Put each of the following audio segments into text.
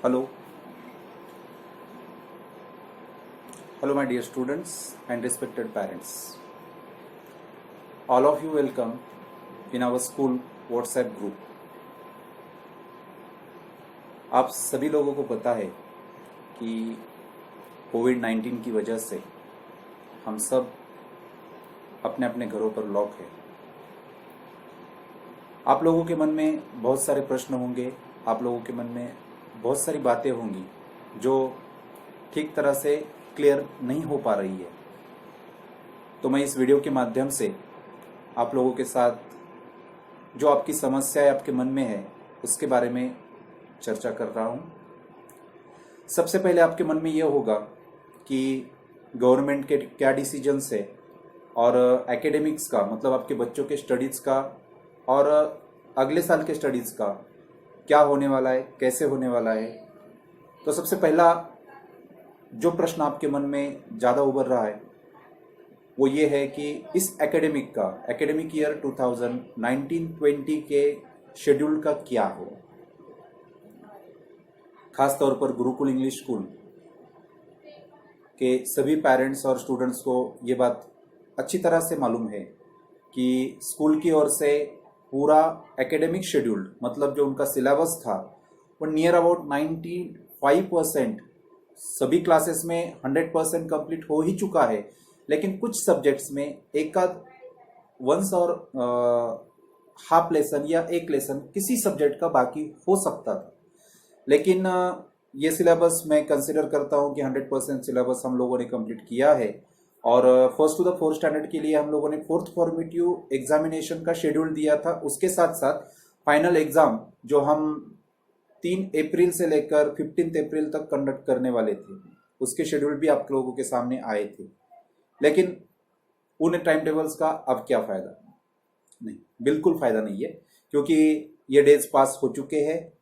Hello, hello, my dear students and respected parents. All of you welcome in our school WhatsApp group. आप सभी लोगों को पता है कि कोविड-19 की वजह से हम सब अपने अपने घरों पर लॉक हैं। आप लोगों के मन में बहुत सारे प्रश्न होंगे, आप लोगों के मन में बहुत सारी बातें होंगी जो ठीक तरह से क्लियर नहीं हो पा रही है। तो मैं इस वीडियो के माध्यम से आप लोगों के साथ जो आपकी समस्या आपके मन में है उसके बारे में चर्चा कर रहा हूँ। सबसे पहले आपके मन में यह होगा कि गवर्नमेंट के क्या डिसीजंस है और एकेडमिक्स का मतलब आपके बच्चों के स्टडीज़ का और अगले साल के स्टडीज़ का क्या होने वाला है, कैसे होने वाला है। तो सबसे पहला जो प्रश्न आपके मन में ज़्यादा उभर रहा है वो ये है कि इस एकेडमिक ईयर 2019-20 के शेड्यूल का क्या हो। खास तौर पर गुरुकुल इंग्लिश स्कूल के सभी पेरेंट्स और स्टूडेंट्स को ये बात अच्छी तरह से मालूम है कि स्कूल की ओर से पूरा एकेडमिक शेड्यूल मतलब जो उनका सिलेबस था वो नियर अबाउट 95% सभी क्लासेस में 100% कंप्लीट हो ही चुका है। लेकिन कुछ सब्जेक्ट्स में एक आध वंस और हाफ लेसन या एक लेसन किसी सब्जेक्ट का बाकी हो सकता था। लेकिन ये सिलेबस मैं कंसिडर करता हूँ कि 100% सिलेबस हम लोगों ने कंप्लीट किया है और first to the fourth standard के लिए हम लोगों ने फोर्थ फॉर्मेटिव एग्जामिनेशन का शेड्यूल दिया था। उसके साथ साथ फाइनल एग्जाम जो हम 3 अप्रैल से लेकर 15 अप्रैल तक कंडक्ट करने वाले थे उसके शेड्यूल भी आप लोगों के सामने आए थे। लेकिन उन टाइम टेबल्स का अब क्या फ़ायदा? नहीं, बिल्कुल फ़ायदा नहीं है क्योंकि ये डेज पास हो चुके हैं।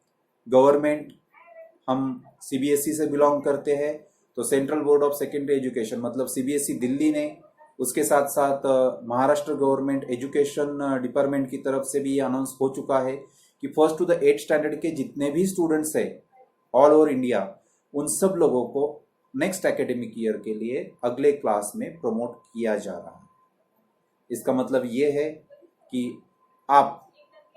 गवर्नमेंट हम सीबीएसई से बिलोंग करते हैं तो central board of secondary education मतलब सीबीएसई दिल्ली ने उसके साथ साथ महाराष्ट्र गवर्नमेंट एजुकेशन डिपार्टमेंट की तरफ से भी ये अनाउंस हो चुका है कि first to the 8th standard के जितने भी स्टूडेंट्स हैं ऑल ओवर इंडिया उन सब लोगों को नेक्स्ट एकेडमिक ईयर के लिए अगले क्लास में प्रमोट किया जा रहा है। इसका मतलब ये है कि आप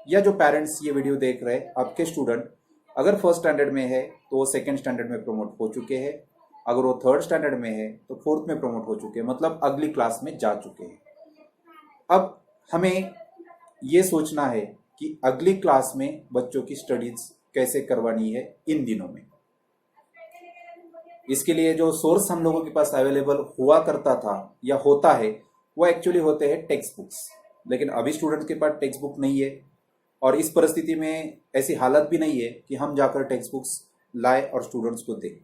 या जो पेरेंट्स ये वीडियो देख रहे हैं आपके स्टूडेंट अगर फर्स्ट स्टैंडर्ड में है तो वो सेकेंड स्टैंडर्ड में प्रमोट हो चुके हैं, अगर वो थर्ड स्टैंडर्ड में है तो फोर्थ में प्रमोट हो चुके हैं मतलब अगली क्लास में जा चुके हैं। अब हमें ये सोचना है कि अगली क्लास में बच्चों की स्टडीज कैसे करवानी है इन दिनों में। इसके लिए जो सोर्स हम लोगों के पास अवेलेबल हुआ करता था या होता है वो एक्चुअली होते हैं टेक्स्ट बुक्स। लेकिन अभी स्टूडेंट्स के पास टेक्स्ट बुक नहीं है और इस परिस्थिति में ऐसी हालत भी नहीं है कि हम जाकर टेक्स्ट बुक्स लाए और स्टूडेंट्स को दें।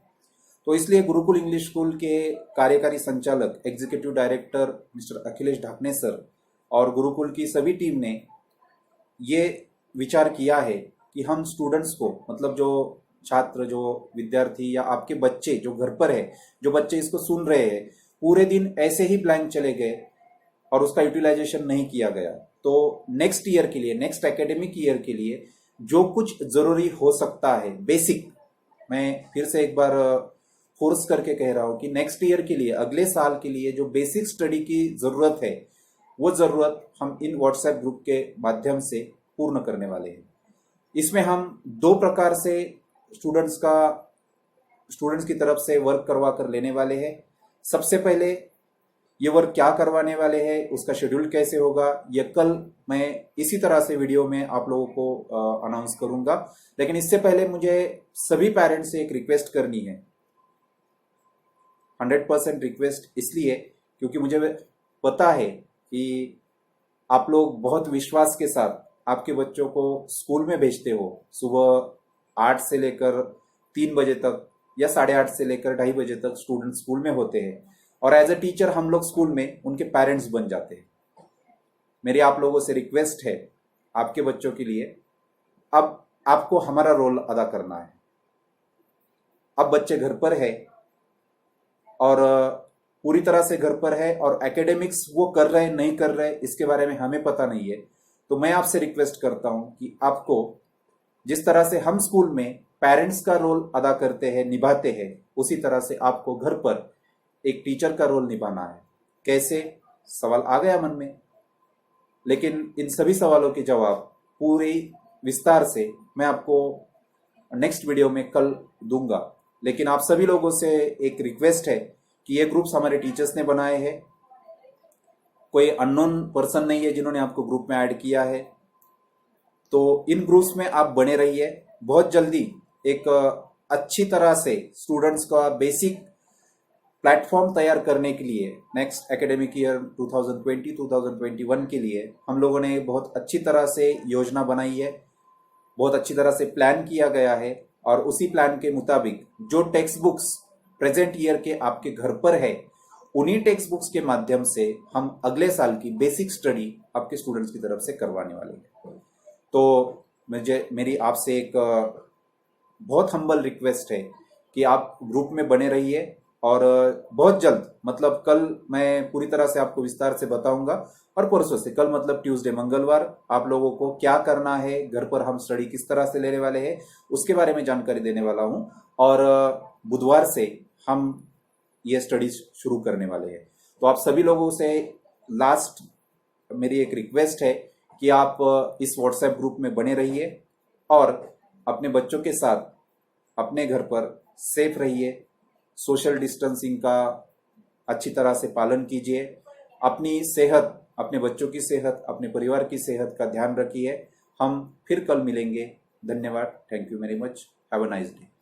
तो इसलिए गुरुकुल इंग्लिश स्कूल के कार्यकारी संचालक executive director mister Akhilesh Dhakne sir और गुरुकुल की सभी टीम ने ये विचार किया है कि हम स्टूडेंट्स को मतलब जो छात्र जो विद्यार्थी या आपके बच्चे जो घर पर है जो बच्चे इसको सुन रहे हैं पूरे दिन ऐसे ही ब्लैंक चले गए और उसका यूटिलाइजेशन नहीं किया गया तो नेक्स्ट ईयर के लिए नेक्स्ट एकेडमिक ईयर के लिए जो कुछ जरूरी हो सकता है बेसिक, मैं फिर से एक बार फोर्स करके कह रहा हूं कि नेक्स्ट ईयर के लिए अगले साल के लिए जो बेसिक स्टडी की जरूरत है वो जरूरत हम इन व्हाट्सएप ग्रुप के माध्यम से पूर्ण करने वाले हैं। इसमें हम 2 प्रकार से स्टूडेंट्स की तरफ से वर्क करवा कर लेने वाले हैं। सबसे पहले ये वर्क क्या करवाने वाले हैं उसका शेड्यूल कैसे होगा ये कल मैं इसी तरह से वीडियो में आप लोगों को अनाउंस करूंगा। लेकिन इससे पहले मुझे सभी पेरेंट्स से एक रिक्वेस्ट करनी है, 100% रिक्वेस्ट इसलिए क्योंकि मुझे पता है कि आप लोग बहुत विश्वास के साथ आपके बच्चों को स्कूल में भेजते हो। सुबह 8 से लेकर 3 बजे तक या 8:30 से लेकर 2:30 बजे तक स्टूडेंट स्कूल में होते हैं और एज अ टीचर हम लोग स्कूल में उनके पेरेंट्स बन जाते हैं। मेरी आप लोगों से रिक्वेस्ट है आपके बच्चों के लिए अब आपको हमारा रोल अदा करना है। अब बच्चे घर पर है और पूरी तरह से घर पर है और एकेडमिक्स वो कर रहे नहीं कर रहे इसके बारे में हमें पता नहीं है। तो मैं आपसे रिक्वेस्ट करता हूं कि आपको जिस तरह से हम स्कूल में पेरेंट्स का रोल अदा करते हैं, निभाते हैं, उसी तरह से आपको घर पर एक टीचर का रोल निभाना है। कैसे? सवाल आ गया मन में, लेकिन इन सभी सवालों के जवाब पूरी विस्तार से मैं आपको नेक्स्ट वीडियो में कल दूंगा। लेकिन आप सभी लोगों से एक रिक्वेस्ट है कि ये ग्रुप्स हमारे टीचर्स ने बनाए हैं, कोई अननोन पर्सन नहीं है जिन्होंने आपको ग्रुप में ऐड किया है। तो इन ग्रुप्स में आप बने रहिए। बहुत जल्दी एक अच्छी तरह से स्टूडेंट्स का बेसिक प्लेटफॉर्म तैयार करने के लिए नेक्स्ट एकेडमिक ईयर 2020-2021 के लिए हम लोगों ने बहुत अच्छी तरह से योजना बनाई है, बहुत अच्छी तरह से प्लान किया गया है, और उसी प्लान के मुताबिक जो टेक्स्ट बुक्स प्रेजेंट ईयर के आपके घर पर है, उन्हीं टेक्स्ट बुक्स के माध्यम से हम अगले साल की बेसिक स्टडी आपके स्टूडेंट्स की तरफ से करवाने वाले हैं। तो मेरी आपसे एक बहुत हम्बल रिक्वेस्ट है कि आप ग्रुप में बने रहिए, और बहुत जल्द, मतलब कल मैं पूरी तरह से आपको विस्तार से बताऊंगा, और परसों से, कल मतलब ट्यूसडे मंगलवार, आप लोगों को क्या करना है, घर पर हम स्टडी किस तरह से लेने वाले हैं उसके बारे में जानकारी देने वाला हूं, और बुधवार से हम ये स्टडी शुरू करने वाले हैं। तो आप सभी लोगों से लास्ट मेरी एक रिक्वेस्ट है कि आप इस व्हाट्सएप ग्रुप में बने रहिए, और अपने बच्चों के साथ अपने घर पर सेफ रहिए, सोशल डिस्टेंसिंग का अच्छी तरह से पालन कीजिए, अपनी सेहत, अपने बच्चों की सेहत, अपने परिवार की सेहत का ध्यान रखिए। हम फिर कल मिलेंगे। धन्यवाद। Thank you very much. Have a nice day.